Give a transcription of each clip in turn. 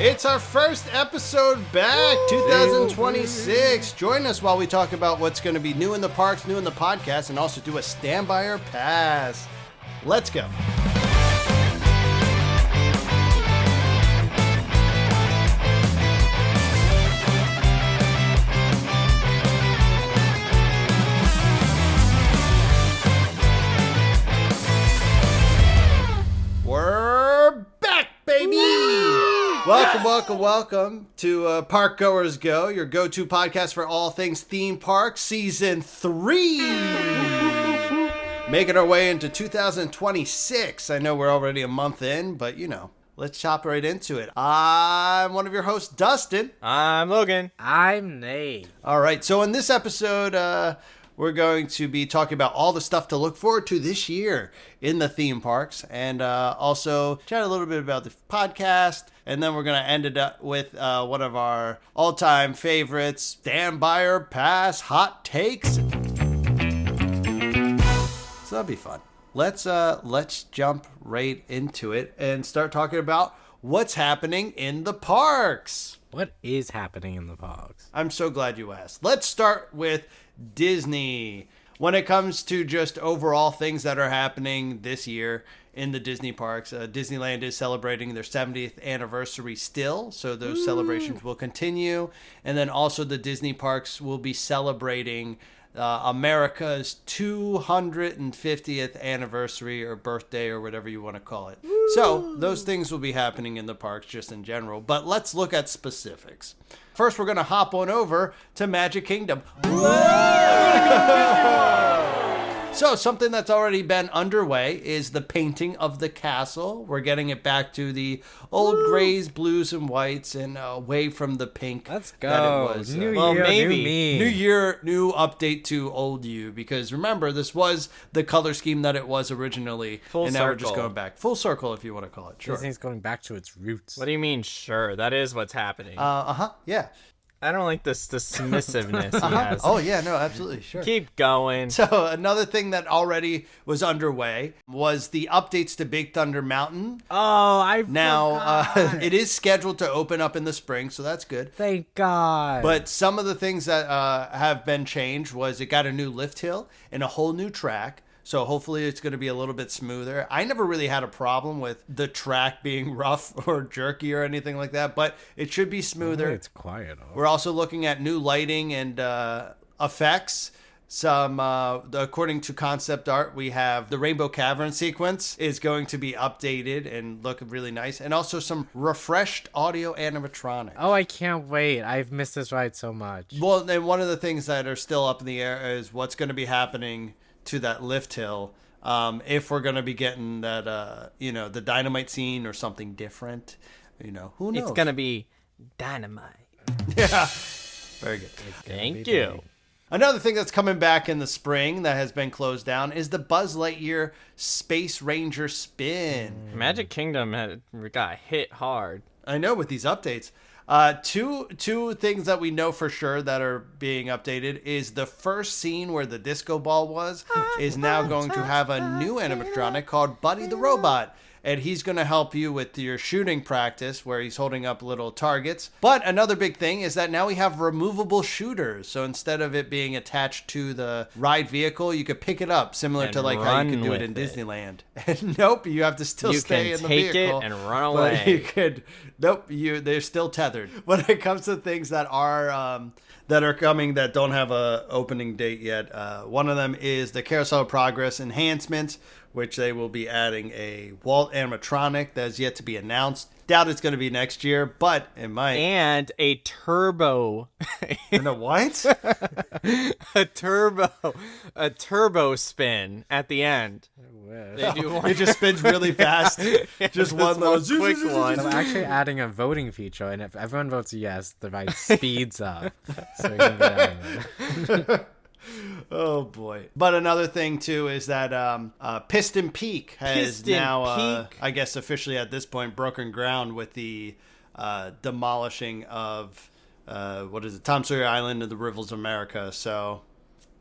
It's our first episode back, 2026. Join us while we talk about what's going to be new in the parks, new in the podcast, and also do a stand by or pass. Let's go. We're back, baby! Welcome to Parkgoers Go, your go-to podcast for all things theme parks, Season 3. Making our way into 2026. I know we're already a month in, but let's chop right into it. I'm one of your hosts, Dustin. I'm Logan. I'm Nate. All right, so in this episode, we're going to be talking about all the stuff to look forward to this year in the theme parks, and also chat a little bit about the podcast, and then we're going to end it up with one of our all-time favorites, Stand By or Pass Hot Takes. So that'll be fun. Let's jump right into it and start talking about what's happening in the parks. What is happening in the parks? I'm so glad you asked. Let's start with Disney. When it comes to just overall things that are happening this year in the Disney parks, Disneyland is celebrating their 70th anniversary still, so those celebrations will continue. And then also the Disney parks will be celebrating America's 250th anniversary or birthday or whatever you want to call it. So those things will be happening in the parks just in general. But let's look at specifics. First, we're going to hop on over to Magic Kingdom. So something that's already been underway is the painting of the castle. We're getting it back to the old grays, blues, and whites, and away from the pink. Let's go. That it was. New year, maybe. new me. New year, new update to old you. Because remember, this was the color scheme that it was originally. Full and now we're just circle. going back. Full circle, if you want to call it. Sure. Disney's going back to its roots. What do you mean, sure? That is what's happening. Yeah. I don't like this dismissiveness he has. Oh, yeah, no, absolutely, sure. Keep going. So another thing that already was underway was the updates to Big Thunder Mountain. Oh, I Now, forgot. it is scheduled to open up in the spring, so that's good. Thank God. But some of the things that have been changed was it got a new lift hill and a whole new track. So hopefully it's going to be a little bit smoother. I never really had a problem with the track being rough or jerky or anything like that, but it should be smoother. It's quiet. We're also looking at new lighting and effects. Some, according to concept art, we have the Rainbow Cavern sequence is going to be updated and look really nice. And also some refreshed audio animatronics. Oh, I can't wait. I've missed this ride so much. Well, and one of the things that are still up in the air is what's going to be happening to that lift hill. If we're going to be getting that, the dynamite scene or something different, who knows? It's going to be dynamite. Yeah. Very good. Thank you. Another thing that's coming back in the spring that has been closed down is the Buzz Lightyear Space Ranger Spin. Magic Kingdom got hit hard. I know with these updates. Two things that we know for sure that are being updated is the first scene where the disco ball was is now going to have a new animatronic called Buddy the Robot. And he's going to help you with your shooting practice where he's holding up little targets. But another big thing is that now we have removable shooters. So instead of it being attached to the ride vehicle, you could pick it up, similar And to like how you could do it run in with it. Disneyland. And nope, you have to still stay in the vehicle. You can take it and run But away. you could, they're still tethered. When it comes to things that are coming that don't have a opening date yet, one of them is the Carousel of Progress enhancements, which they will be adding a Walt animatronic that is yet to be announced. Doubt it's going to be next year, but it might. And a turbo. And a what? a turbo spin at the end. They do one. It just spins really fast. Just one little quick one. I'm actually adding a voting feature, and if everyone votes yes, the ride speeds up. So we can get out of it. Oh boy. But another thing too is that Piston Peak has now I guess officially at this point broken ground with the demolishing of Tom Sawyer Island and the Rivers of America. So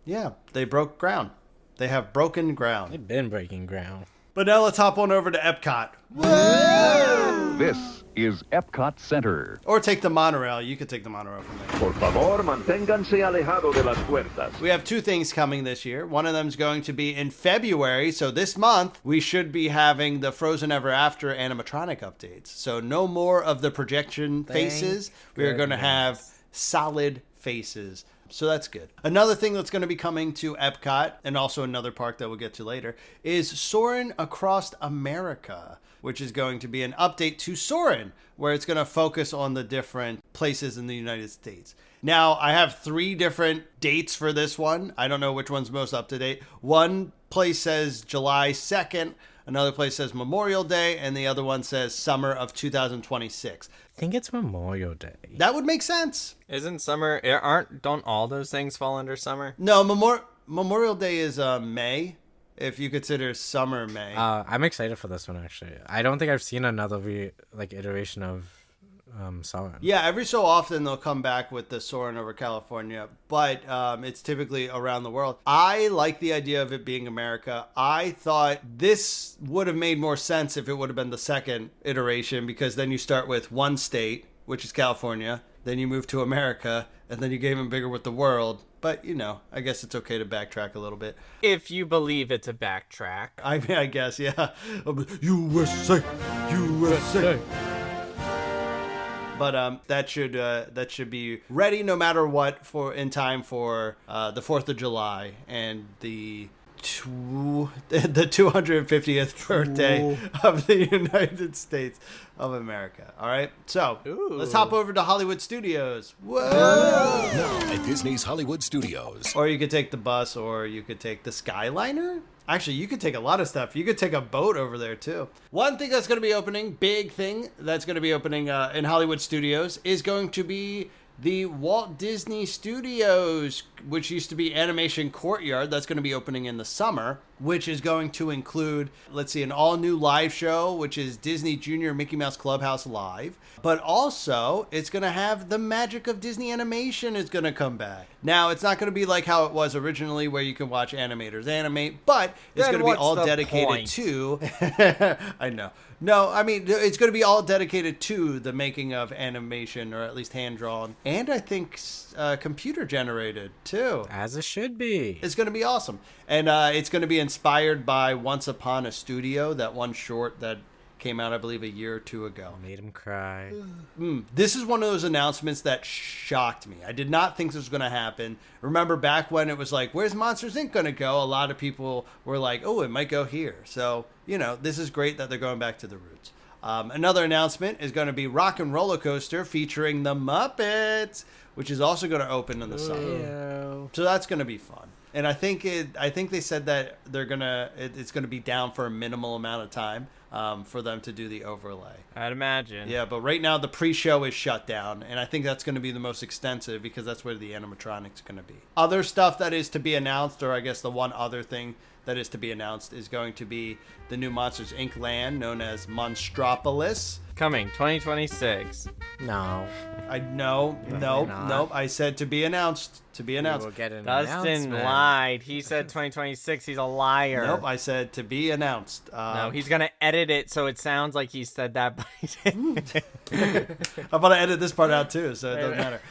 yeah, they broke ground. They have broken ground. They've been breaking ground. But now let's hop on over to Epcot. Whoa! This is Epcot Center. Or take the monorail. You could take the monorail from there. Por favor, manténganse alejado de las puertas. We have 2 things coming this year. One of them is going to be in February. So this month, we should be having the Frozen Ever After animatronic updates. So no more of the projection faces. We are going to have solid faces. So that's good. Another thing that's going to be coming to Epcot, and also another park that we'll get to later, is Soarin' Across America, which is going to be an update to Soarin', where it's going to focus on the different places in the United States. Now, I have 3 different dates for this one. I don't know which one's most up to date. One place says July 2nd, another place says Memorial Day, and the other one says summer of 2026. I think it's Memorial Day. That would make sense. Isn't summer? Don't all those things fall under summer? No, Memorial Day is May, if you consider summer May. I'm excited for this one, actually. I don't think I've seen another iteration of Soarin'. Yeah, every so often they'll come back with the Soarin' over California, but it's typically around the world. I like the idea of it being America. I thought this would have made more sense if it would have been the second iteration, because then you start with one state, which is California, then you move to America, and then you get even bigger with the world. But, I guess it's okay to backtrack a little bit. If you believe it's a backtrack. I mean, I guess, yeah. USA, USA. But that should be ready no matter what in time for the 4th of July and the 250th birthday of the United States of America. All right, so let's hop over to Hollywood Studios. Whoa! Now at Disney's Hollywood Studios. Or you could take the bus, or you could take the Skyliner. Actually, you could take a lot of stuff. You could take a boat over there, too. One thing that's going to be opening, big thing that's going to be opening in Hollywood Studios is going to be the Walt Disney Studios, which used to be Animation Courtyard. That's going to be opening in the summer, which is going to include, an all-new live show, which is Disney Junior Mickey Mouse Clubhouse Live. But also, it's going to have the magic of Disney animation is going to come back. Now, it's not going to be like how it was originally, where you can watch animators animate, but it's going to be all dedicated to... I know. No, I mean, it's going to be all dedicated to the making of animation, or at least hand-drawn, and I think computer-generated, too. As it should be. It's going to be awesome. And it's going to be inspired by Once Upon a Studio, that one short that came out, I believe, a year or 2 ago. Made him cry. This is one of those announcements that shocked me. I did not think this was going to happen. Remember back when it was like, where's Monsters, Inc. going to go? A lot of people were like, oh, it might go here. So, this is great that they're going back to the roots. Another announcement is going to be Rock and Roller Coaster featuring the Muppets, which is also going to open in the summer. So that's going to be fun. And I think they said that it's going to be down for a minimal amount of time for them to do the overlay. I'd imagine. Yeah, but right now the pre-show is shut down, and I think that's going to be the most extensive because that's where the animatronics are going to be. Other stuff that is to be announced, or I guess the one other thing that is to be announced, is going to be the new Monsters, Inc. land known as Monstropolis. Coming 2026. No. Nope. I said to be announced. To be announced. We'll get an Dustin announcement. lied. He said 2026. He's a liar. Nope, I said to be announced. No, he's going to edit it so it sounds like he said that, but he didn't. I'm going to edit this part out too, so it doesn't matter.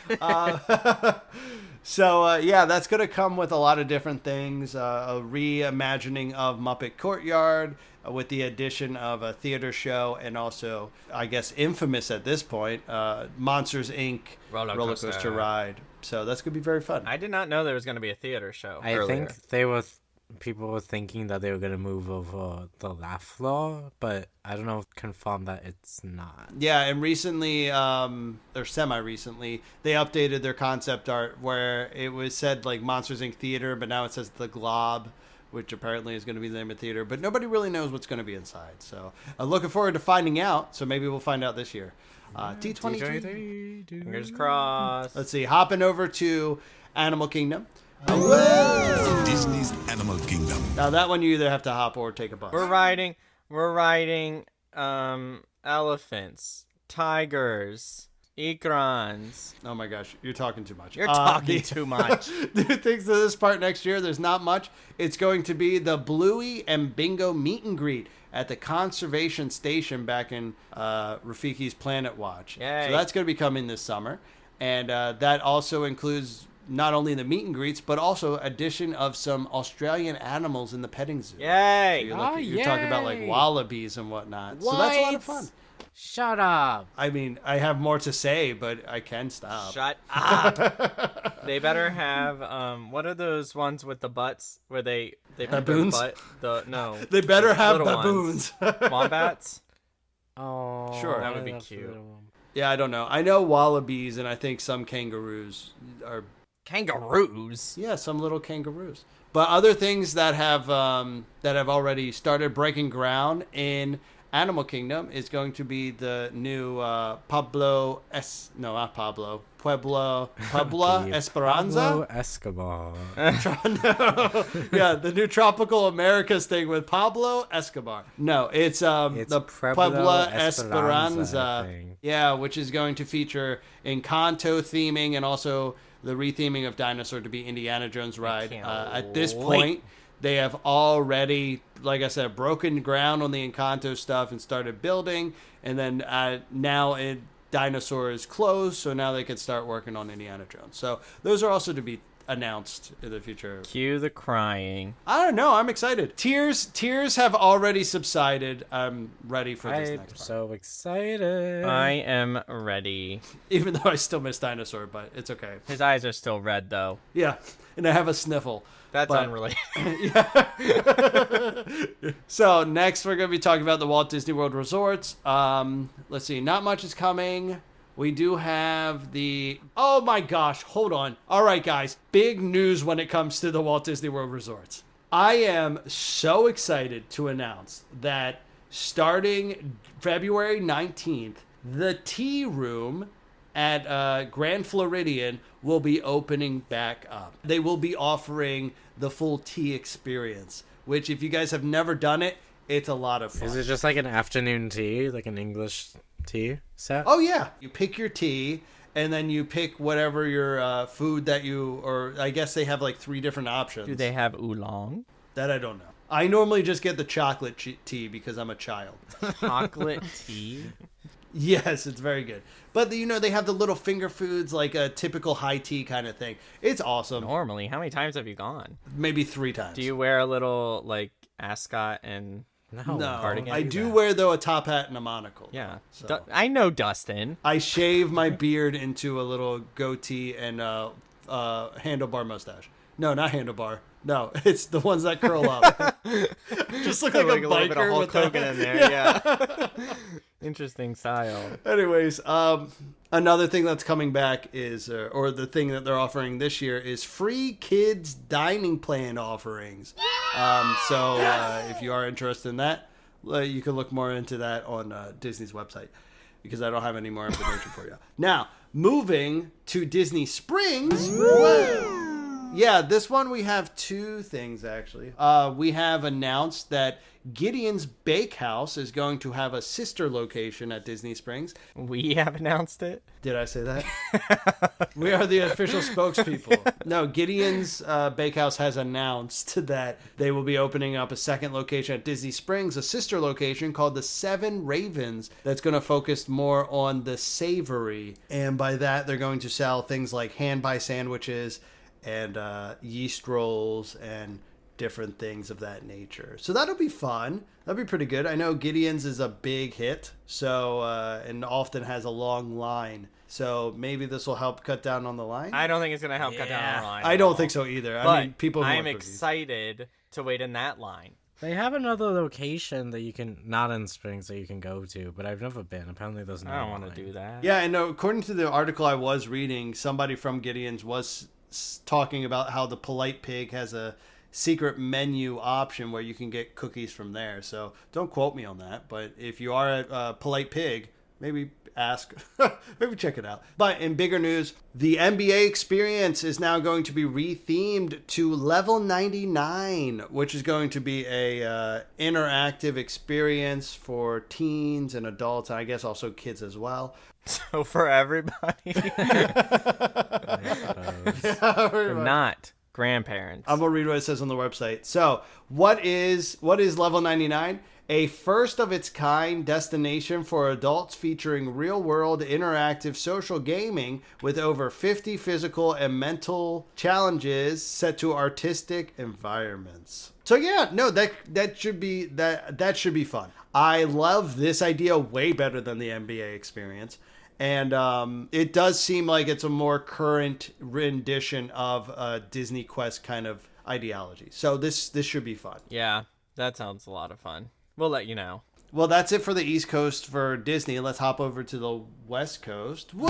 So, that's going to come with a lot of different things. A reimagining of Muppet Courtyard with the addition of a theater show, and also, I guess, infamous at this point, Monsters, Inc. roller coaster ride. So that's going to be very fun. I did not know there was going to be a theater show earlier. think people were thinking that they were going to move over the laugh floor, but I don't know if confirmed that it's not. Yeah, and recently, or semi-recently, they updated their concept art where it was said like Monsters, Inc. Theater, but now it says The Glob, which apparently is going to be the name of the theater, but nobody really knows what's going to be inside. So I'm looking forward to finding out, so maybe we'll find out this year. T23. Fingers crossed. Let's see, hopping over to Animal Kingdom. Disney's Animal Kingdom. Now that one you either have to hop or take a bus. We're riding elephants, tigers, ekrons. Oh my gosh, you're talking too much. You're talking too much. Things to this part next year, there's not much. It's going to be the Bluey and Bingo meet and greet. at the conservation station back in Rafiki's Planet Watch. Yay. So that's going to be coming this summer. And that also includes not only the meet and greets, but also addition of some Australian animals in the petting zoo. Yay! So you're talking about like wallabies and whatnot. So that's a lot of fun. Shut up. I mean, I have more to say, but I can stop. Shut up. They better have what are those ones with the butts where they put their Baboons? butt no. They better have Little baboons. Wombats? Oh, Sure. That would be cute. Yeah, I don't know. I know wallabies, and I think some kangaroos are. Kangaroos? Yeah, some little kangaroos. But other things that have already started breaking ground in Animal Kingdom is going to be the new Puebla Esperanza. Pablo Escobar. Yeah, the new Tropical Americas thing with Pablo Escobar. No, it's the Puebla Esperanza. Yeah, which is going to feature Encanto theming and also the retheming of Dinosaur to be Indiana Jones ride. At this point, they have already, like I said, broken ground on the Encanto stuff and started building. And then now Dinosaur is closed, so now they can start working on Indiana Jones. So those are also to be announced in the future. Cue the crying. I don't know. I'm excited. Tears have already subsided. I'm ready for this next part. I'm so excited. I am ready. Even though I still miss Dinosaur, but it's okay. His eyes are still red, though. Yeah, and I have a sniffle. That's unrelated. So next we're going to be talking about the Walt Disney World resorts. Let's see. Not much is coming. We do have the... Oh my gosh, hold on. All right, guys. Big news when it comes to the Walt Disney World resorts. I am so excited to announce that starting February 19th, the Tea Room at Grand Floridian will be opening back up. They will be offering the full tea experience, which if you guys have never done it, it's a lot of fun. Is it just like an afternoon tea, like an English tea set? Oh, yeah. You pick your tea, and then you pick whatever your food that you... Or I guess they have like 3 different options. Do they have oolong? That I don't know. I normally just get the chocolate tea because I'm a child. Chocolate tea? Yes, it's very good. But, they have the little finger foods, like a typical high tea kind of thing. It's awesome. Normally. How many times have you gone? Maybe 3 times. Do you wear a little, like, ascot and... No, cardigan? I do wear, though, a top hat and a monocle. Yeah. So. I know Dustin. I shave my beard into a little goatee and handlebar mustache. No, not handlebar. No, it's the ones that curl up. Just look like a little bit of biker Hulk with Hogan in there. Yeah. Interesting style. Anyways, another thing that's coming back is, or the thing that they're offering this year is free kids dining plan offerings. If you are interested in that, you can look more into that on Disney's website because I don't have any more information for you. Now, moving to Disney Springs. Yeah, this one we have 2 things, actually. We have announced that Gideon's Bakehouse is going to have a sister location at Disney Springs. We have announced it? Did I say that? We are the official spokespeople. No, Gideon's Bakehouse has announced that they will be opening up a second location at Disney Springs, a sister location called the Seven Ravens that's going to focus more on the savory. And by that, they're going to sell things like hand-buy sandwiches and yeast rolls and different things of that nature. So that'll be fun. That'll be pretty good. I know Gideon's is a big hit, so and often has a long line. So maybe this will help cut down on the line. I don't think it's going to help cut down on the line. I don't think so either. But I mean, people. I'm excited to wait in that line. They have another location that you can, not in Springs, that you can go to, but I've never been. Apparently there's no I don't want to do that. Yeah, and according to the article I was reading, somebody from Gideon's was talking about how the Polite Pig has a secret menu option where you can get cookies from there. So don't quote me on that, but if you are at Polite Pig, maybe ask, maybe check it out. But in bigger news, the NBA experience is now going to be rethemed to Level 99, which is going to be a interactive experience for teens and adults, and I guess also kids as well. So for everybody, not grandparents. I'm gonna read what it says on the website. So what is Level 99? a first-of-its-kind destination for adults featuring real-world interactive social gaming with over 50 physical and mental challenges set to artistic environments. So yeah, no, that should be fun. I love this idea way better than the NBA experience. And it does seem like it's a more current rendition of a Disney Quest kind of ideology. So this should be fun. Yeah, that sounds a lot of fun. We'll let you know. Well, that's it for the East Coast for Disney. Let's hop over to the West Coast. Whoa!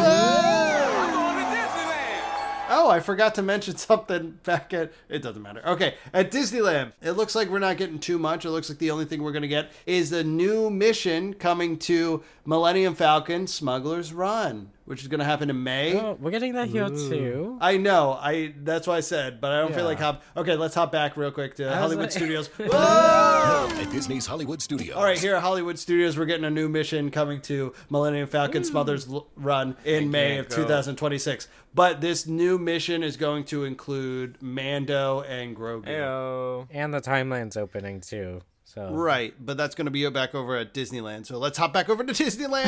Oh, I forgot to mention something back at... It doesn't matter. Okay, at Disneyland, it looks like we're not getting too much. It looks like the only thing we're going to get is the new mission coming to Millennium Falcon Smuggler's Run, which is going to happen in May. Oh, we're getting that here too. I know. That's what I said, but I don't feel like hop... Okay, let's hop back real quick to Hollywood Studios. Whoa! At Disney's Hollywood Studios. All right, here at Hollywood Studios, we're getting a new mission coming to Millennium Falcon Smuggler's Run in May of 2026. But this new mission is going to include Mando and Grogu. Heyo. And the timeline's opening too. So Right, but that's going to be back over at Disneyland. So let's hop back over to Disneyland.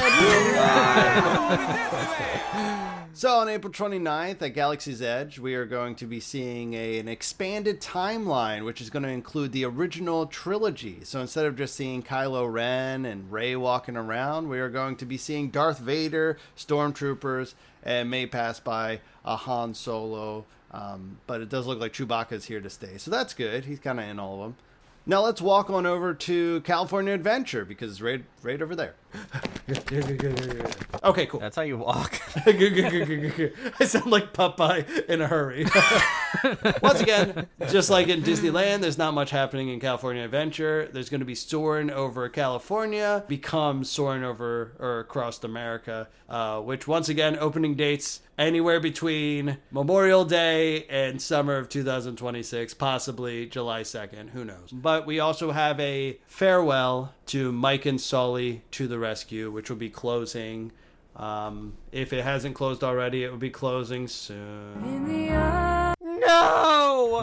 So on April 29th at Galaxy's Edge, we are going to be seeing an expanded timeline, which is going to include the original trilogy. So instead of just seeing Kylo Ren and Rey walking around, we are going to be seeing Darth Vader, stormtroopers, and may pass by a Han Solo. But it does look like Chewbacca's here to stay. So that's good. He's kind of in all of them. Now let's walk on over to California Adventure because it's right over there. Okay, cool. That's how you walk. I sound like Popeye in a hurry. Once again, just like in Disneyland, there's not much happening in California Adventure. There's going to be Soarin' over California, becomes Soarin' over or across America, which once again, opening dates anywhere between Memorial Day and summer of 2026, possibly July 2nd. Who knows? But we also have a farewell to Mike and Sully to the Rescue, which will be closing. If it hasn't closed already, it will be closing soon. No!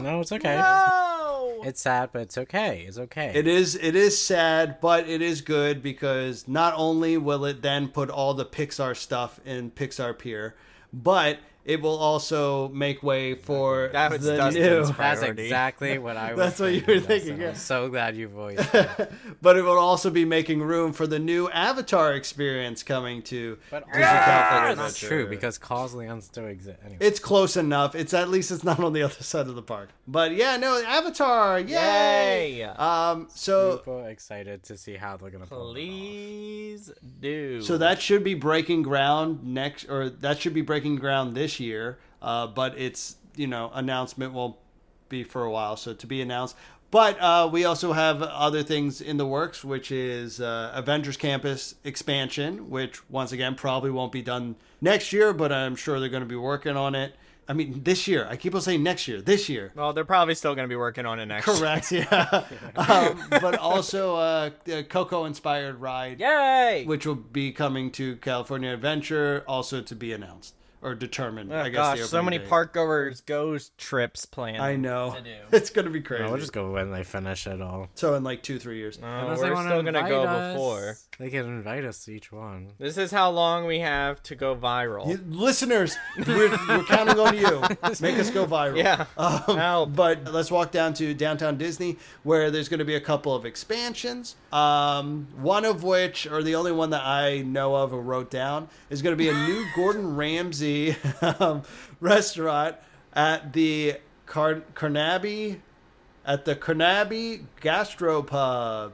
No, it's okay. No! It's sad, but it's okay. It's okay. It is sad, but it is good because not only will it then put all the Pixar stuff in Pixar Pier, but it will also make way for That was the Dustin's new. That's priority. exactly what I was That's what you thinking, were thinking, Dustin. yeah. I'm so glad you voiced it. But it will also be making room for the new Avatar experience coming to But Disney California that's Adventure. true because Causland still exists. Anyway. It's close enough. It's at least it's not on the other side of the park. But yeah, no, Avatar, yay! Yay! So super excited to see how they're gonna pull it off. Please do. so that should be breaking ground this year. But its announcement won't be for a while, so to be announced. But we also have other things in the works, which is Avengers Campus expansion, which once again probably won't be done next year, but I'm sure they're going to be working on it. I mean, this year. I keep on saying next year. This year. Well, they're probably still going to be working on it next year. Correct, yeah. But also a Coco-inspired ride, Yay! which will be coming to California Adventure, also to be announced. Or determined, Oh, I guess. gosh, the so many opening date. Parkgoers ghost trips planned. I know. to do. It's going to be crazy. No, we'll just go when they finish it all. So in like 2-3 years. No, Unless we're they wanna still going to invite go us, before. They can invite us to each one. This is how long we have to go viral. Listeners, we're counting on you. Make us go viral. Yeah. Help. But let's walk down to Downtown Disney, where there's going to be a couple of expansions. One of which, or the only one that I know of or wrote down, is going to be a new Gordon Ramsay restaurant at the Carnaby Gastropub.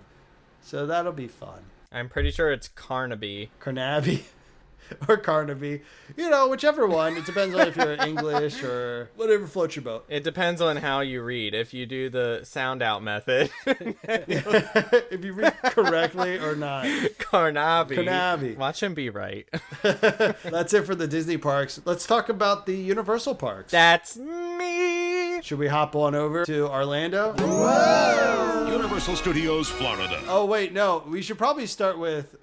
So that'll be fun. I'm pretty sure it's Carnaby. Carnaby or Carnaby, whichever one. It depends on if you're English or whatever floats your boat. It depends on how you read. If you do the sound out method. If you read correctly or not. Carnaby. Carnaby. Watch him be right. That's it for the Disney parks. Let's talk about the Universal parks. That's me. Should we hop on over to Orlando? Whoa! Universal Studios Florida. Oh, wait, no. We should probably start with...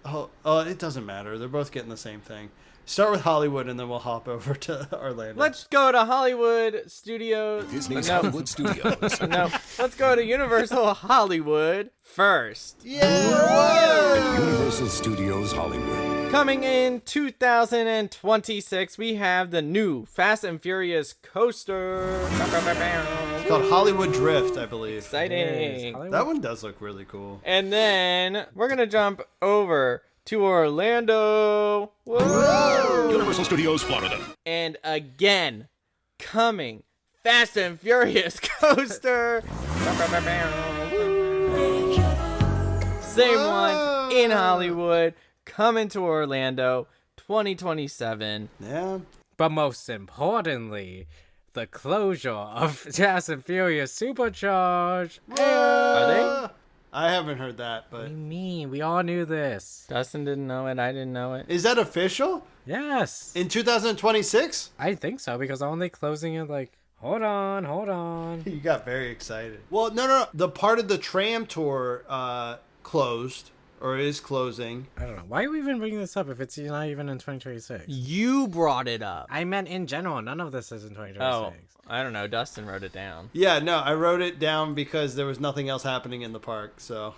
it doesn't matter. They're both getting the same thing. Start with Hollywood, and then we'll hop over to Orlando. Let's go to Hollywood Studios. Disney's Hollywood Studios. No, let's go to Universal Hollywood first. Yeah! Universal Studios Hollywood. Coming in 2026, we have the new Fast and Furious coaster. It's called Hollywood Drift, I believe. Exciting. That one does look really cool. And then we're going to jump over to Orlando. Whoa. Universal Studios Florida. And again, coming, Fast and Furious coaster. Same one in Hollywood, coming to Orlando, 2027. Yeah. But most importantly, the closure of Fast and Furious Supercharged. Are they? I haven't heard that, What but... do you mean? We all knew this. Dustin didn't know it. I didn't know it. Is that official? Yes. In 2026? I think so, because they're only closing it like, hold on. You got very excited. Well, no. The part of the tram tour closed, or is closing. I don't know. Why are we even bringing this up if it's not even in 2026? You brought it up. I meant in general. None of this is in 2026. Oh, I don't know. Dustin wrote it down. Yeah, no, I wrote it down because there was nothing else happening in the park, so...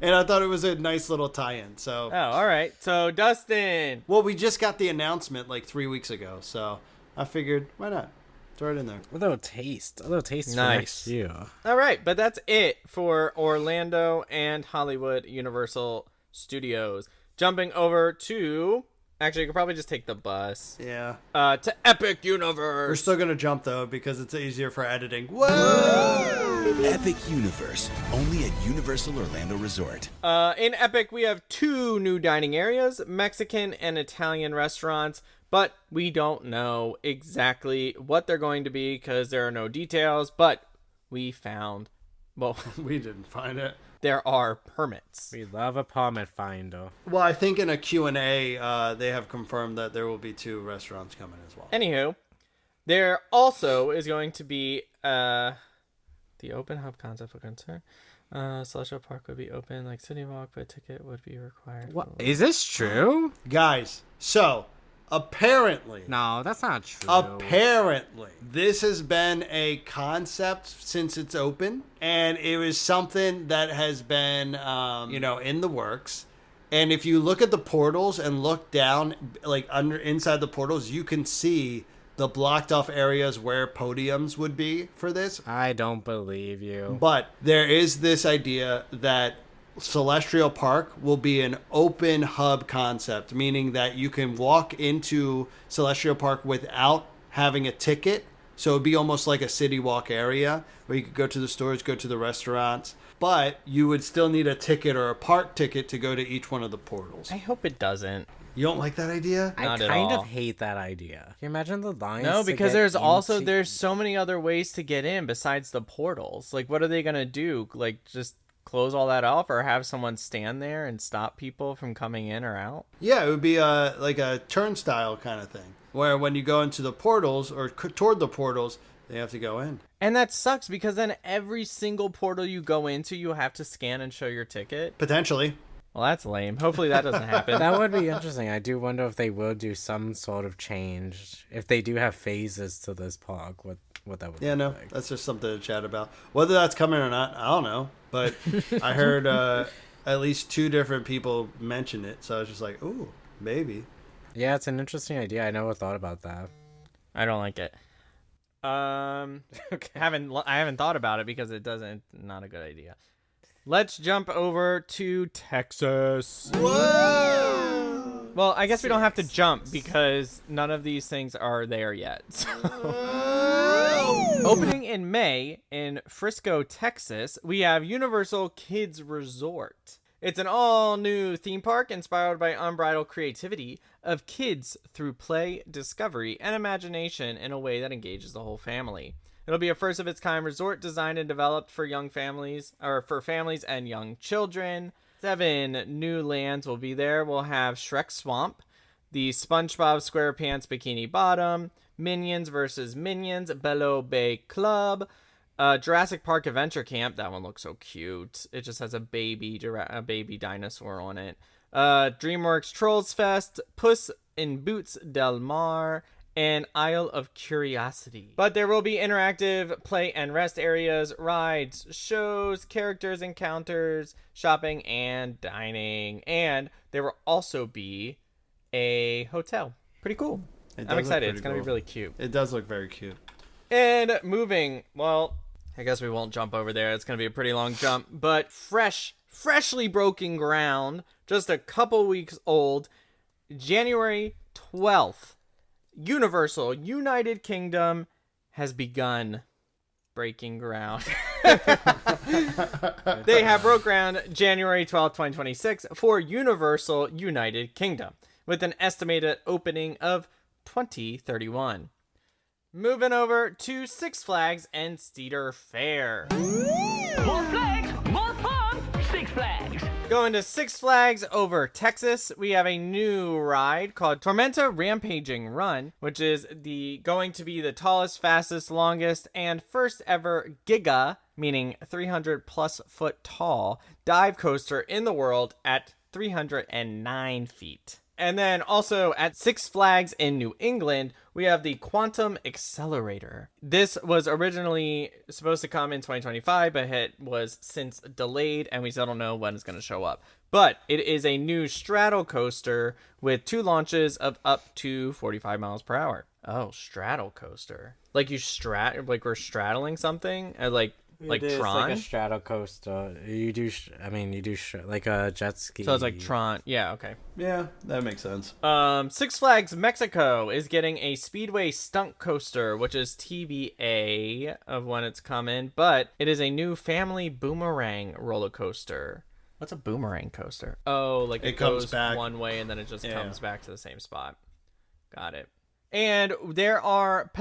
And I thought it was a nice little tie-in, so... Oh, all right. So, Dustin. Well, we just got the announcement like 3 weeks ago, so I figured, why not? Throw it in there. A little taste for next year. All right, but that's it for Orlando and Hollywood Universal Studios. Jumping over to... Actually, you could probably just take the bus. Yeah. To Epic We're Universe. still going to jump, though, because it's easier for editing. Whoa! Epic Universe, only at Universal Orlando Resort. In Epic, we have 2 new dining areas, Mexican and Italian restaurants, but we don't know exactly what they're going to be because there are no details, but we found, well, We didn't find it. there are permits. We love a permit finder. Well, I think in a Q&A, they have confirmed that there will be 2 restaurants coming as well. Anywho, there also is going to be the open hub concept for concern. Celestial Park would be open like City Walk, but a ticket would be required. What? Is this true? Guys, so apparently... No, that's not true. Apparently, this has been a concept since it's open, and it was something that has been, in the works. And if you look at the portals and look down, like inside the portals, you can see the blocked off areas where podiums would be for this. I don't believe you. But there is this idea that Celestial Park will be an open hub concept, meaning that you can walk into Celestial Park without having a ticket. So it'd be almost like a city walk area where you could go to the stores, go to the restaurants, but you would still need a ticket or a park ticket to go to each one of the portals. I hope it doesn't. You don't like that idea? Not I at kind all. of hate that idea. Can you imagine the lines? No, to because get there's into- so many other ways to get in besides the portals. Like, what are they gonna do? Like, just close all that off, or have someone stand there and stop people from coming in or out? Yeah, it would be like a turnstile kind of thing, where when you go into the portals or toward the portals, they have to go in. And that sucks because then every single portal you go into, you have to scan and show your ticket. Potentially. Well, that's lame. Hopefully that doesn't happen. That would be interesting. I do wonder if they will do some sort of change. If they do have phases to this park, what that would Yeah, look no, like. that's just something to chat about. Whether that's coming or not, I don't know. But I heard at least 2 different people mention it, so I was just like, ooh, maybe. Yeah, it's an interesting idea. I never thought about that. I don't like it. Okay. I haven't thought about it because not a good idea. Let's jump over to Texas. Whoa! Well, I guess we don't have to jump because none of these things are there yet. Opening in May in Frisco, Texas, we have Universal Kids Resort. It's an all-new theme park inspired by unbridled creativity of kids through play, discovery, and imagination in a way that engages the whole family. It'll be a first-of-its-kind resort designed and developed for families and young children. 7 new lands will be there. We'll have Shrek Swamp, the SpongeBob SquarePants Bikini Bottom, Minions vs. Minions Bello Bay Club, Jurassic Park Adventure Camp, that one looks so cute. It just has a baby dinosaur on it. DreamWorks Trolls Fest, Puss in Boots Del Mar, and Isle of Curiosity. But there will be interactive play and rest areas, rides, shows, characters, encounters, shopping, and dining. And there will also be a hotel. Pretty cool. I'm excited. It's going to be really cute. It does look very cute. And moving, well, I guess we won't jump over there. It's going to be a pretty long jump. But freshly broken ground, just a couple weeks old, January 12th. Universal United Kingdom has begun breaking ground. They have broke ground January 12th, 2026 for Universal United Kingdom with an estimated opening of 2031. Moving over to Six Flags and Cedar Fair. More flags, more fun, Six Flags. Going to Six Flags over Texas, we have a new ride called Tormenta Rampaging Run, which is going to be the tallest, fastest, longest, and first ever Giga, meaning 300 plus foot tall, dive coaster in the world at 309 feet. And then also at Six Flags in New England, we have the Quantum Accelerator. This was originally supposed to come in 2025, but it was since delayed, and we still don't know when it's going to show up. But it is a new straddle coaster with 2 launches of up to 45 miles per hour. Oh, straddle coaster. Like like we're straddling something? Like it is Tron? like a straddle coaster. You do like a jet ski. So it's like Tron. Yeah, okay. Yeah, that makes sense. Six Flags Mexico is getting a Speedway stunt coaster, which is TBA of when it's coming, but it is a new family boomerang roller coaster. What's a boomerang coaster? Oh, like it comes goes back one way and then it just Yeah. comes back to the same spot. Got it. And there are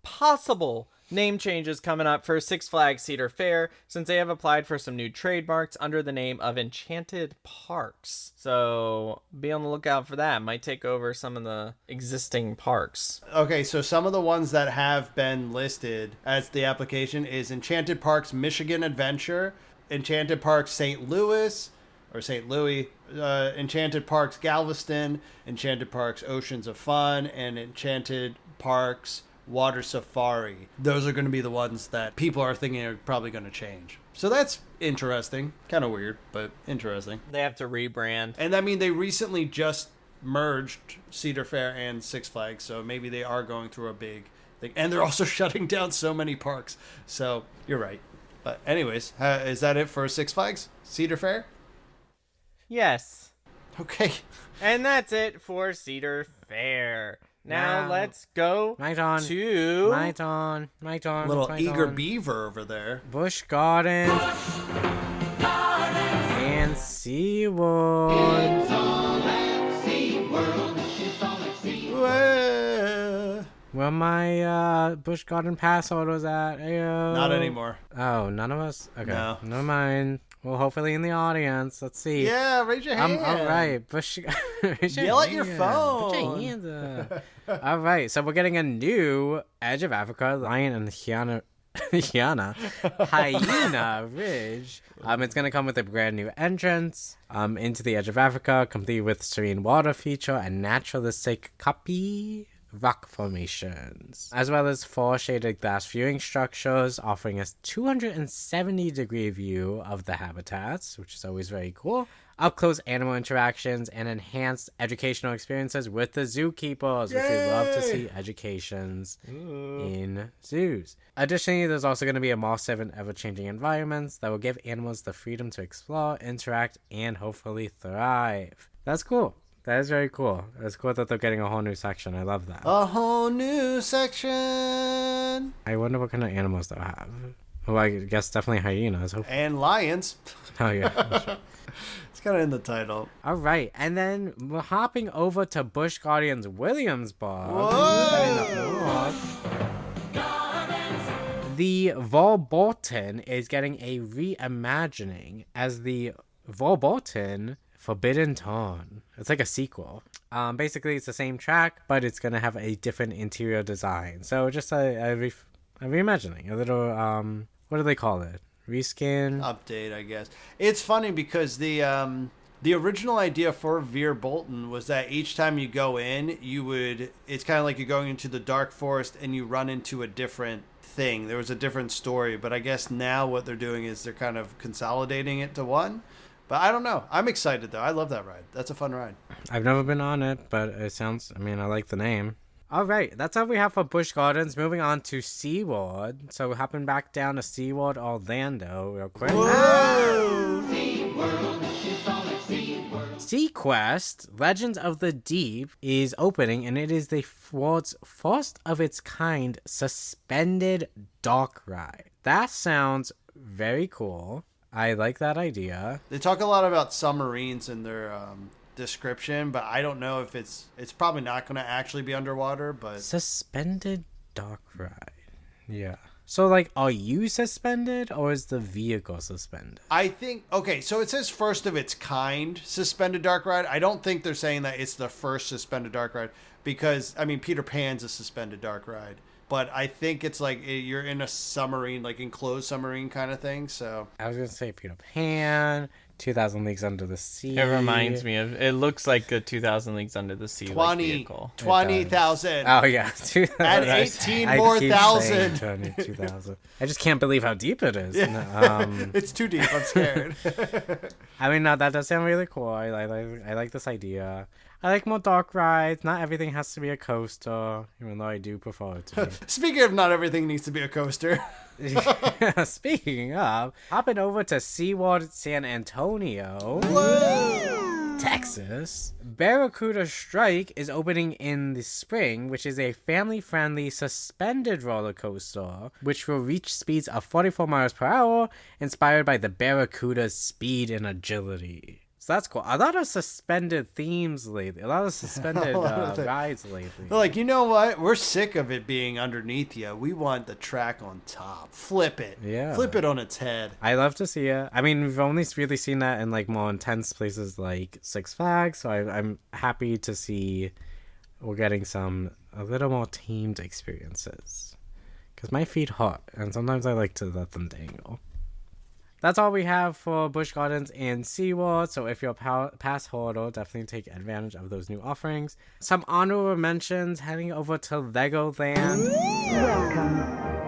possible name changes coming up for Six Flags Cedar Fair since they have applied for some new trademarks under the name of Enchanted Parks. So be on the lookout for that. Might take over some of the existing parks. Okay, so some of the ones that have been listed as the application is Enchanted Parks Michigan Adventure, Enchanted Parks St. Louis, Enchanted Parks Galveston, Enchanted Parks Oceans of Fun, and Enchanted Parks Water Safari. Those are going to be the ones that people are thinking are probably going to change. So that's interesting. Kind of weird, but interesting. They have to rebrand. And I mean, they recently just merged Cedar Fair and Six Flags, so maybe they are going through a big thing. And they're also shutting down so many parks. So you're right. But anyways, is that it for Six Flags? Cedar Fair? Yes. Okay. And that's it for Cedar Fair. Now let's go My turn. to... My turn. Little My eager turn. beaver over there. Busch Gardens. And SeaWorld. Where my Busch Garden pass was at? Ayo. Not anymore. Oh, none of us? Okay. No. Never mind. Well, hopefully in the audience. Let's see. Yeah, raise your hand. All right. Busch... Yell at your phone. Put your hands up. All right. So we're getting a new Edge of Africa Lion and Hyena Ridge. It's gonna come with a brand new entrance into the Edge of Africa, complete with serene water feature and naturalistic copy rock formations, as well as 4 shaded glass viewing structures offering us 270-degree view of the habitats, which is always very cool. Up close animal interactions and enhanced educational experiences with the zookeepers, which we love to see educations in zoos. Additionally, there's also going to be a massive and ever-changing environments that will give animals the freedom to explore, interact, and hopefully thrive. That's cool. That is very cool. It's cool that they're getting a whole new section. I love that. A whole new section. I wonder what kind of animals they'll have. Well, I guess definitely hyenas. And lions. Oh, yeah. It's kind of in the title. All right. And then we're hopping over to Busch Gardens Williamsburg. The Volbolton is getting a reimagining as the Volbolton Forbidden Dawn. It's like a sequel. Basically, it's the same track, but it's going to have a different interior design. So just a reimagining, a little what do they call it? Reskin? Update, I guess. It's funny because the original idea for Veer Bolton was that each time you go in, it's kind of like you're going into the dark forest and you run into a different thing. There was a different story, but I guess now what they're doing is they're kind of consolidating it to one. But I don't know. I'm excited though. I love that ride. That's a fun ride. I've never been on it, but it sounds, I like the name. All right, that's all we have for Busch Gardens. Moving on to SeaWorld. So we're hopping back down to SeaWorld Orlando real quick. SeaQuest Legends of the Deep is opening, and it is the world's first of its kind suspended dock ride. That sounds very cool. I like that idea. They talk a lot about submarines in their description, but I don't know if it's probably not going to actually be underwater. But suspended dock ride, yeah. So, like, are you suspended or is the vehicle suspended? I think, okay, so it says first of its kind suspended dark ride. I don't think they're saying that it's the first suspended dark ride because, Peter Pan's a suspended dark ride. But I think it's like you're in a submarine, like enclosed submarine kind of thing. So I was going to say Peter Pan, 2,000 Leagues Under the Sea. It reminds me of, it looks like a 2,000 Leagues Under the Sea vehicle. 20,000. Oh, yeah. At 18 more thousand. 22,000. I just can't believe how deep it is. Yeah. It's too deep. I'm scared. No, that does sound really cool. I like this idea. I like more dark rides. Not everything has to be a coaster, even though I do prefer it to be. Speaking of not everything needs to be a coaster. Speaking of, hopping over to SeaWorld San Antonio, Texas. Barracuda Strike is opening in the spring, which is a family-friendly suspended roller coaster, which will reach speeds of 44 miles per hour, inspired by the Barracuda's speed and agility. So that's cool. A lot of suspended themes lately. A lot of suspended rides lately. They're like, you know what? We're sick of it being underneath you. We want the track on top. Flip it. Yeah. Flip it on its head. I love to see it. We've only really seen that in like more intense places like Six Flags. So I'm happy to see we're getting a little more teamed experiences. Because my feet hurt, and sometimes I like to let them dangle. That's all we have for Busch Gardens and SeaWorld, so if you're a pass holder, definitely take advantage of those new offerings. Some honorable mentions, heading over to Legoland. Welcome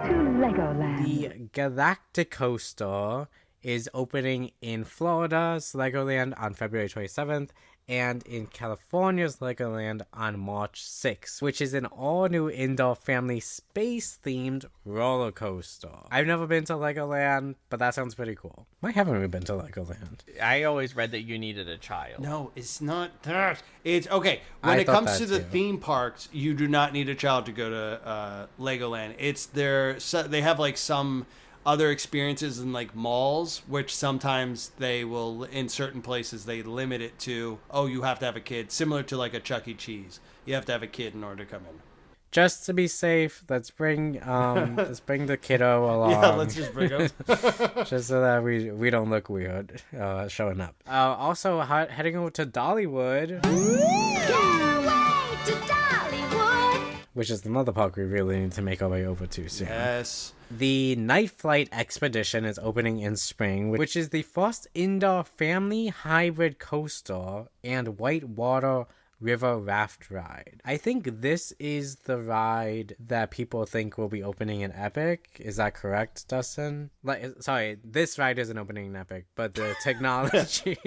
to Legoland. The Galacticoaster is opening in Florida's Legoland on February 27th, and in California's Legoland on March 6th, which is an all-new indoor family space-themed roller coaster. I've never been to Legoland, but that sounds pretty cool. Why haven't we been to Legoland? I always read that you needed a child. No, it's not that. It's, okay, when it comes to the theme parks, you do not need a child to go to Legoland. They have like some other experiences in like malls, which sometimes they will, in certain places, they limit it to, you have to have a kid, similar to like a Chuck E. Cheese. You have to have a kid in order to come in. Just to be safe, let's bring the kiddo along. Yeah, let's just bring him. Just so that we don't look weird showing up. Also, heading over to Dollywood. Which is another park we really need to make our way over to soon. Yes. The Night Flight Expedition is opening in spring, which is the first indoor family hybrid coaster and whitewater river raft ride. I think this is the ride that people think will be opening in Epic. Is that correct, Dustin? This ride isn't opening in Epic, but the technology...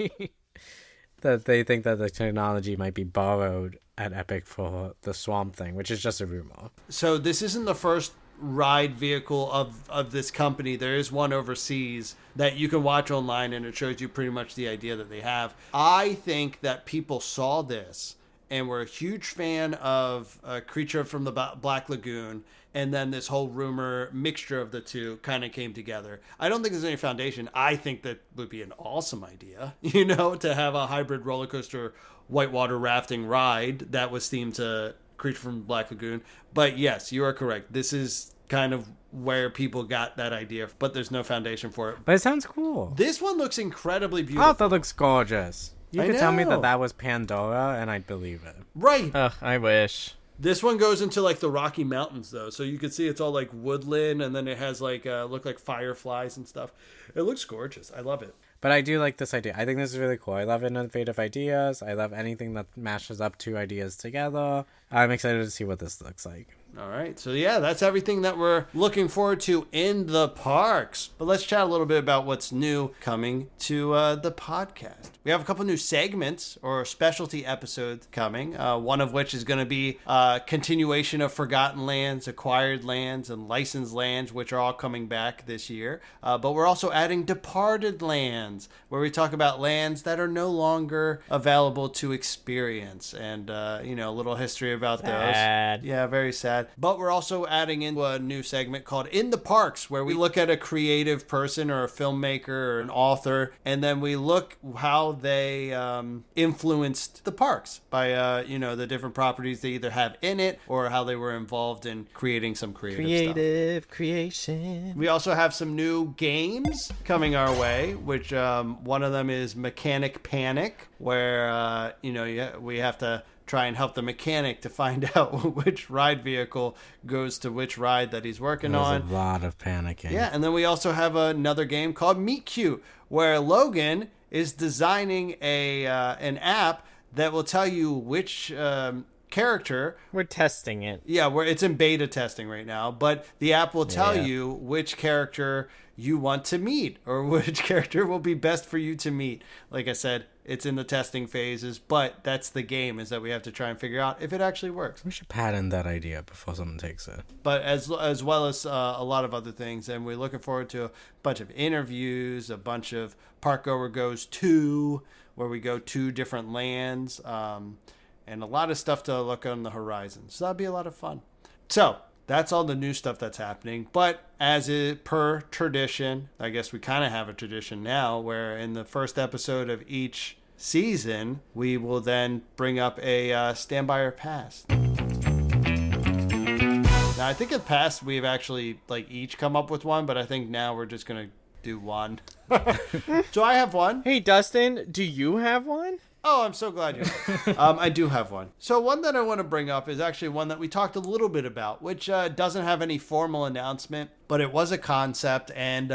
that they think that the technology might be borrowed at Epic for the Swamp Thing, which is just a rumor. So this isn't the first ride vehicle of this company. There is one overseas that you can watch online, and it shows you pretty much the idea that they have. I think that people saw this and were a huge fan of Creature from the Black Lagoon, and then this whole rumor mixture of the two kind of came together. I don't think there's any foundation. I think that would be an awesome idea, to have a hybrid roller coaster whitewater rafting ride that was themed to Creature from the Black Lagoon. But yes, you are correct. This is kind of where people got that idea, but there's no foundation for it. But it sounds cool. This one looks incredibly beautiful. Oh, that looks gorgeous. You could tell me that was Pandora, and I'd believe it. Right. Ugh, I wish. This one goes into like the Rocky Mountains though, so you can see it's all like woodland, and then it has like look like fireflies and stuff. It looks gorgeous. I love it. But I do like this idea. I think this is really cool. I love innovative ideas. I love anything that mashes up two ideas together. I'm excited to see what this looks like. All right. So, yeah, that's everything that we're looking forward to in the parks. But let's chat a little bit about what's new coming to the podcast. We have a couple new segments or specialty episodes coming, one of which is going to be a continuation of Forgotten Lands, Acquired Lands, and Licensed Lands, which are all coming back this year. But we're also adding Departed Lands, where we talk about lands that are no longer available to experience. And, a little history about Sad. those. Yeah, very sad. But we're also adding in a new segment called In the Parks, where we look at a creative person or a filmmaker or an author, and then we look how they influenced the parks by, the different properties they either have in it or how they were involved in creating some creative stuff. Creation. We also have some new games coming our way, which one of them is Mechanic Panic, where, we have to try and help the mechanic to find out which ride vehicle goes to which ride that he's working on. There's a lot of panicking. Yeah, and then we also have another game called Meet Cute, where Logan is designing an app that will tell you which character. We're testing it. Yeah, it's in beta testing right now, but the app will tell you which character you want to meet or which character will be best for you to meet. Like I said, it's in the testing phases, but that's the game, is that we have to try and figure out if it actually works. We should patent that idea before someone takes it. But as well as a lot of other things, and we're looking forward to a bunch of interviews, a bunch of Parkgoer Goes To, where we go to different lands, and a lot of stuff to look on the horizon. So that'll be a lot of fun. So that's all the new stuff that's happening. But as per tradition, I guess we kind of have a tradition now, where in the first episode of each season, we will then bring up a Stand By or Pass. Now, I think in the past we've actually each come up with one, but I think now we're just going to do one. So I have one. Hey, Dustin, do you have one? Oh, I'm so glad you I do have one. So one that I want to bring up is actually one that we talked a little bit about, which doesn't have any formal announcement, but it was a concept, and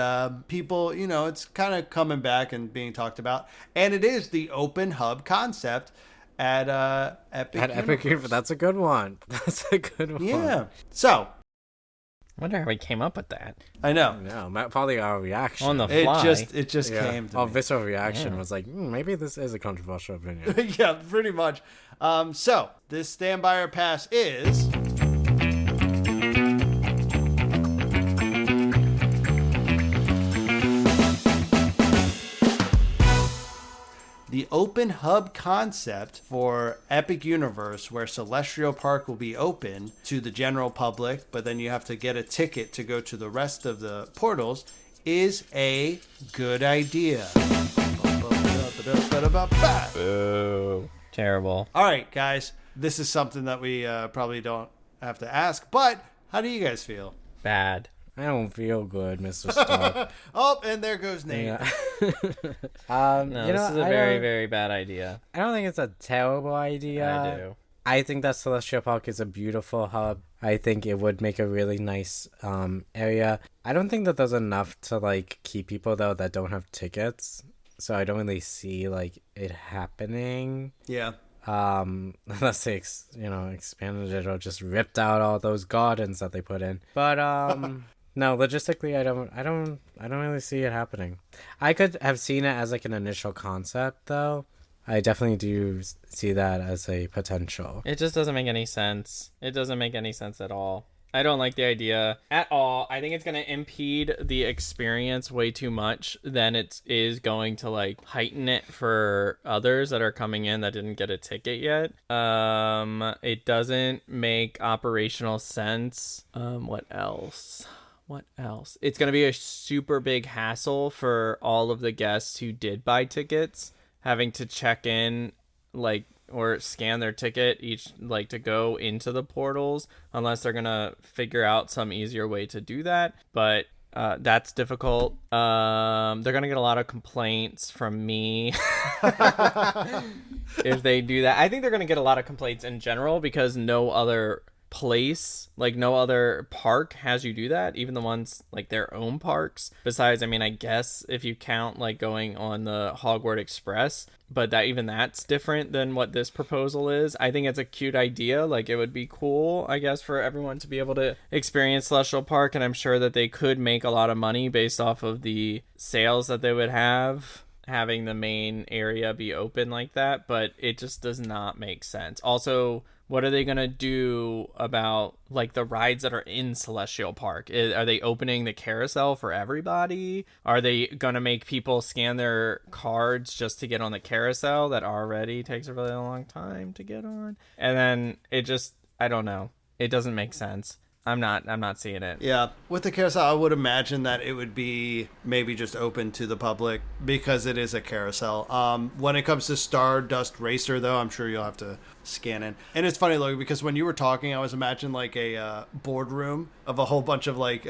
people, it's kind of coming back and being talked about. And it is the open hub concept at Epic Universe. That's a good one. That's a good one. Yeah. So I wonder how we came up with that. I know. No, probably our reaction. On the fly. It just came to our me. visceral reaction was like, maybe this is a controversial opinion. Yeah, pretty much. So this Stand By or Pass is the open hub concept for Epic Universe, where Celestial Park will be open to the general public, but then you have to get a ticket to go to the rest of the portals, is a good idea. Terrible. All right, guys, this is something that we probably don't have to ask, but how do you guys feel? Bad. I don't feel good, Mr. Stark. Oh, and there goes Nate. Yeah. No, this is a very, very bad idea. I don't think it's a terrible idea. I do. I think that Celestial Park is a beautiful hub. I think it would make a really nice area. I don't think that there's enough to keep people though that don't have tickets. So I don't really see it happening. Yeah. Unless they expanded it or just ripped out all those gardens that they put in. But no, logistically, I don't really see it happening. I could have seen it as an initial concept, though. I definitely do see that as a potential. It just doesn't make any sense. It doesn't make any sense at all. I don't like the idea at all. I think it's going to impede the experience way too much than it is going to heighten it for others that are coming in that didn't get a ticket yet. It doesn't make operational sense. What else? It's going to be a super big hassle for all of the guests who did buy tickets, having to check in or scan their ticket each to go into the portals, unless they're going to figure out some easier way to do that. But That's difficult. They're gonna get a lot of complaints from me if they do that. I think they're gonna get a lot of complaints in general because no other place, like no other park has you do that, even the ones like their own parks. Besides, I mean, I guess if you count like going on the Hogwarts Express, but that's different than what this proposal is. I think it's a cute idea. Like, it would be cool, I guess, for everyone to be able to experience Celestial Park, and I'm sure that they could make a lot of money based off of the sales that they would have having the main area be open like that, but it just does not make sense. Also, what are they going to do about like the rides that are in Celestial Park? Are they opening the carousel for everybody? Are they going to make people scan their cards just to get on the carousel that already takes a really long time to get on? And then I don't know. It doesn't make sense. I'm not seeing it. Yeah. With the carousel, I would imagine that it would be maybe just open to the public because it is a carousel. When it comes to Stardust Racer, though, I'm sure you'll have to scan in. And it's funny, Logan, because when you were talking, I was imagining like a boardroom of a whole bunch of like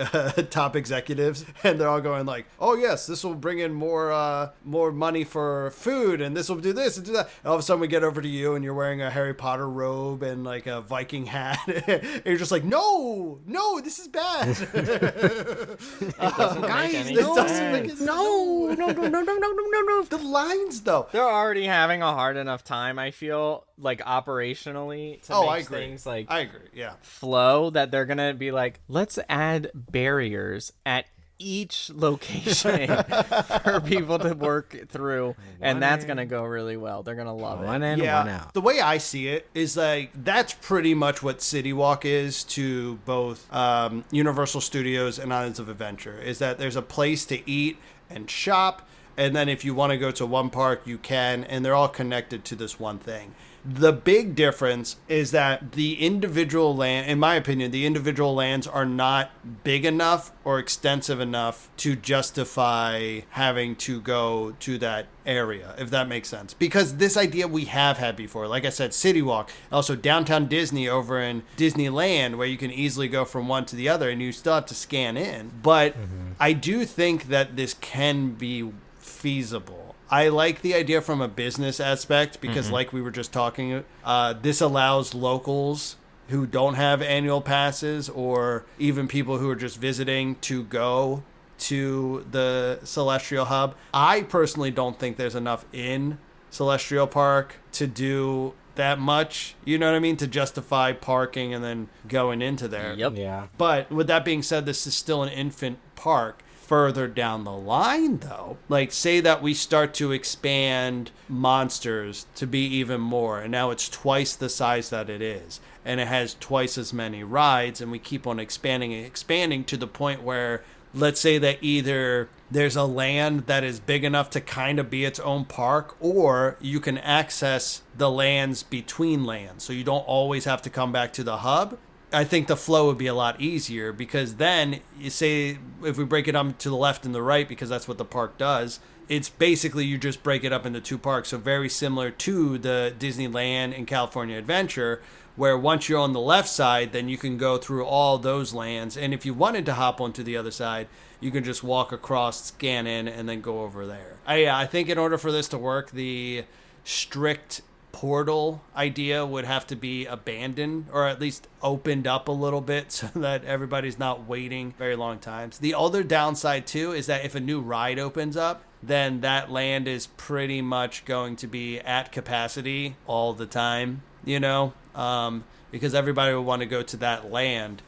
top executives, and they're all going like, "Oh yes, this will bring in more money for food, and this will do this and do that." And all of a sudden, we get over to you, and you're wearing a Harry Potter robe and like a Viking hat, and you're just like, "No, this is bad." Guys, no. The lines, though. They're already having a hard enough time, I feel, like operationally to I make agree. things like I agree, yeah. flow, that they're gonna be like, let's add barriers at each location for people to work through, and that's gonna go really well. They're gonna love it. One in, one out. The way I see it is like that's pretty much what City Walk is to both Universal Studios and Islands of Adventure, is that there's a place to eat and shop, and then if you want to go to one park, you can, and they're all connected to this one thing. The big difference is that the individual land, in my opinion, the individual lands are not big enough or extensive enough to justify having to go to that area, if that makes sense. Because this idea we have had before, like I said, City Walk, also Downtown Disney over in Disneyland, where you can easily go from one to the other and you still have to scan in. But I do think that this can be feasible. I like the idea from a business aspect because like we were just talking, this allows locals who don't have annual passes or even people who are just visiting to go to the Celestial Hub. I personally don't think there's enough in Celestial Park to do that much, you know what I mean, to justify parking and then going into there. Yep. Yeah. But with that being said, this is still an infant park. Further down the line, though, like say that we start to expand Monsters to be even more, and now it's twice the size that it is, and it has twice as many rides, and we keep on expanding and expanding to the point where, let's say that either there's a land that is big enough to kind of be its own park, or you can access the lands between lands, so you don't always have to come back to the hub. I think the flow would be a lot easier because then you say if we break it up to the left and the right, because that's what the park does, it's basically you just break it up into two parks. So very similar to the Disneyland and California Adventure, where once you're on the left side, then you can go through all those lands. And if you wanted to hop onto the other side, you can just walk across, scan in, and then go over there. I think in order for this to work, the strict portal idea would have to be abandoned or at least opened up a little bit so that everybody's not waiting very long times. The other downside too is that if a new ride opens up, then that land is pretty much going to be at capacity all the time, you know, because everybody will want to go to that land,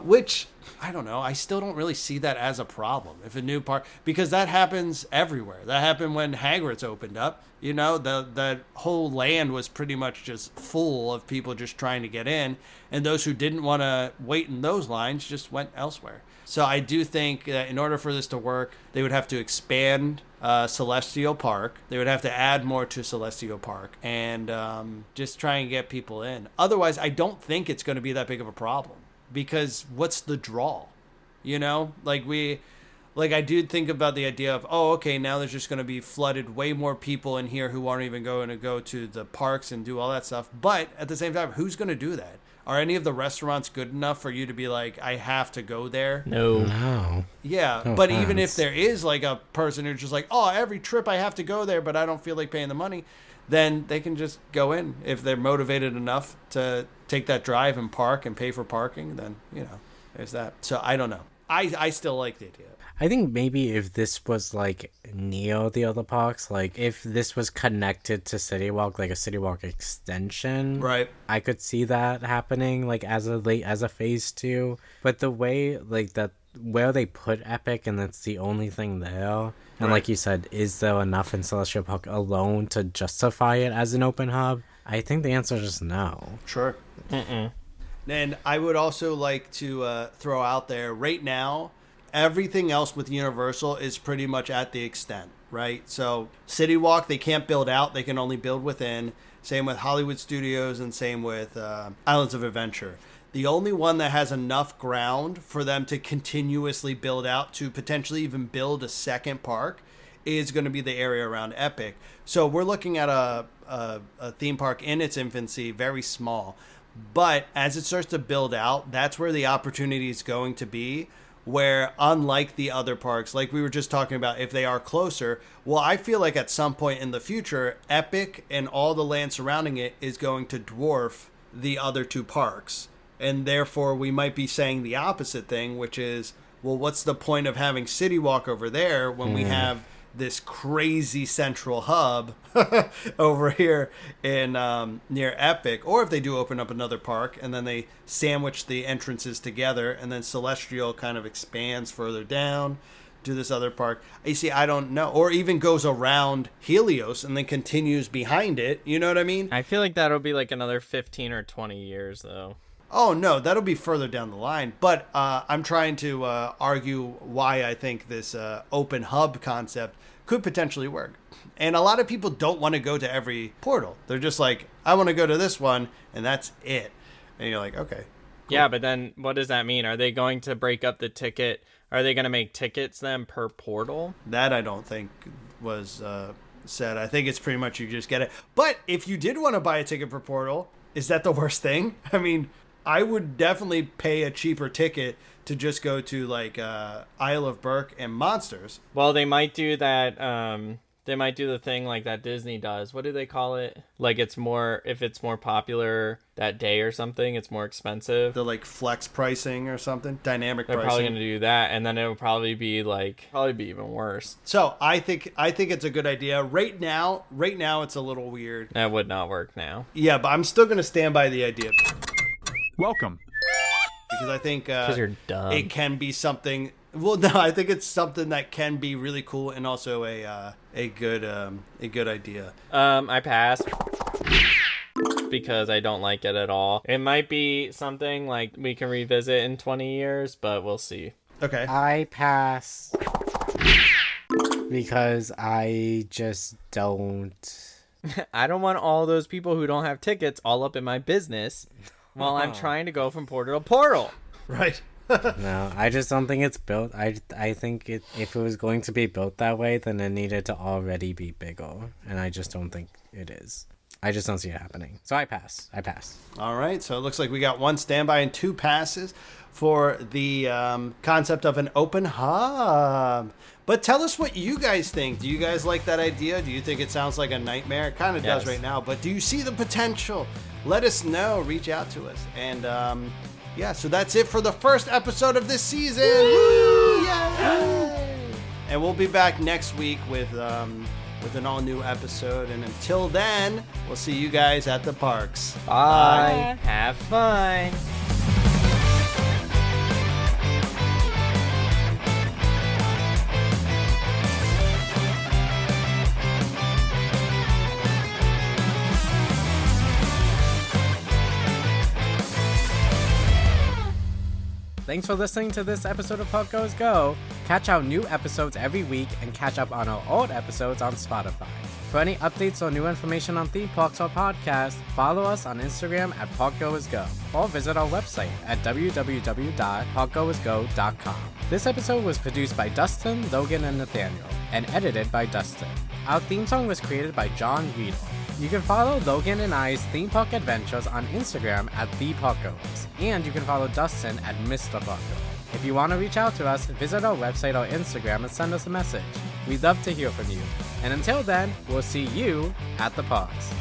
which I don't know. I still don't really see that as a problem. If a new park, because that happens everywhere. That happened when Hagrid's opened up. You know, the whole land was pretty much just full of people just trying to get in, and those who didn't want to wait in those lines just went elsewhere. So I do think that in order for this to work, they would have to expand Celestial Park. They would have to add more to Celestial Park and just try and get people in. Otherwise, I don't think it's going to be that big of a problem because what's the draw? You know, like Like, I do think about the idea of, oh, okay, now there's just going to be flooded way more people in here who aren't even going to go to the parks and do all that stuff. But at the same time, who's going to do that? Are any of the restaurants good enough for you to be like, I have to go there? No. Yeah, No but offense. even if there is like a person who's just like, oh, every trip I have to go there, but I don't feel like paying the money, then they can just go in. If they're motivated enough to take that drive and park and pay for parking, then, there's that. So I don't know. I still like the idea. I think maybe if this was like near the other parks, like if this was connected to City Walk, like a City Walk extension, Right. I could see that happening like as a phase 2. But the way like that where they put Epic and that's the only thing there, and like you said, is there enough in Celestial Park alone to justify it as an open hub? I think the answer is just no. Sure. And I would also like to throw out there right now, everything else with Universal is pretty much at the extent, right? So City Walk, they can't build out. They can only build within. Same with Hollywood Studios and same with Islands of Adventure. The only one that has enough ground for them to continuously build out to potentially even build a second park is going to be the area around Epic. So we're looking at a theme park in its infancy, very small. But as it starts to build out, that's where the opportunity is going to be, where unlike the other parks, like we were just talking about, if they are closer, well, I feel like at some point in the future, Epic and all the land surrounding it is going to dwarf the other 2 parks. And therefore, we might be saying the opposite thing, which is, well, what's the point of having City Walk over there when we have this crazy central hub over here in near Epic? Or if they do open up another park and then they sandwich the entrances together and then Celestial kind of expands further down to this other park. You see, I don't know. Or even goes around Helios and then continues behind it. You know what I mean? I feel like that'll be like another 15 or 20 years, though. Oh, no, that'll be further down the line. But I'm trying to argue why I think this open hub concept could potentially work. And a lot of people don't want to go to every portal. They're just like, I want to go to this one, and that's it. And you're like, okay. Cool. Yeah, but then what does that mean? Are they going to break up the ticket? Are they going to make tickets then per portal? That I don't think was said. I think it's pretty much you just get it. But if you did want to buy a ticket per portal, is that the worst thing? I mean, I would definitely pay a cheaper ticket to just go to like Isle of Berk and Monsters. Well, they might do that. They might do the thing like that Disney does. What do they call it? Like if it's more popular that day or something, it's more expensive. The like flex pricing or something, dynamic They're pricing. probably going to do that, and then it will probably be even worse. So I think it's a good idea. Right now it's a little weird. That would not work now. Yeah, but I'm still going to stand by the idea. Welcome. Because I think you're dumb. It can be something. Well, no, I think it's something that can be really cool and also a good idea. I pass because I don't like it at all. It might be something like we can revisit in 20 years, but we'll see. Okay. I pass because I just don't. I don't want all those people who don't have tickets all up in my business while I'm trying to go from portal to portal. Right. No, I just don't think it's built. I think if it was going to be built that way, then it needed to already be bigger, and I just don't think it is. I just don't see it happening. So I pass. All right. So it looks like we got 1 standby and 2 passes for the concept of an open hub. But tell us what you guys think. Do you guys like that idea? Do you think it sounds like a nightmare? It kind of does right now. But do you see the potential? Let us know. Reach out to us. And yeah, so that's it for the first episode of this season. Woo! Yay! And we'll be back next week with an all-new episode. And until then, we'll see you guys at the parks. Bye. Have fun. Thanks for listening to this episode of Parkgoers Go. Catch our new episodes every week and catch up on our old episodes on Spotify. For any updates or new information on theme parks or podcasts, follow us on Instagram at Parkgoers Go, or visit our website at www.parkgoersgo.com. This episode was produced by Dustin, Logan, and Nathaniel, and edited by Dustin. Our theme song was created by John Riedel. You can follow Logan and I's theme park adventures on Instagram at TheParkgoers, and you can follow Dustin at Mr. Parker. If you want to reach out to us, visit our website or Instagram and send us a message. We'd love to hear from you. And until then, we'll see you at the parks.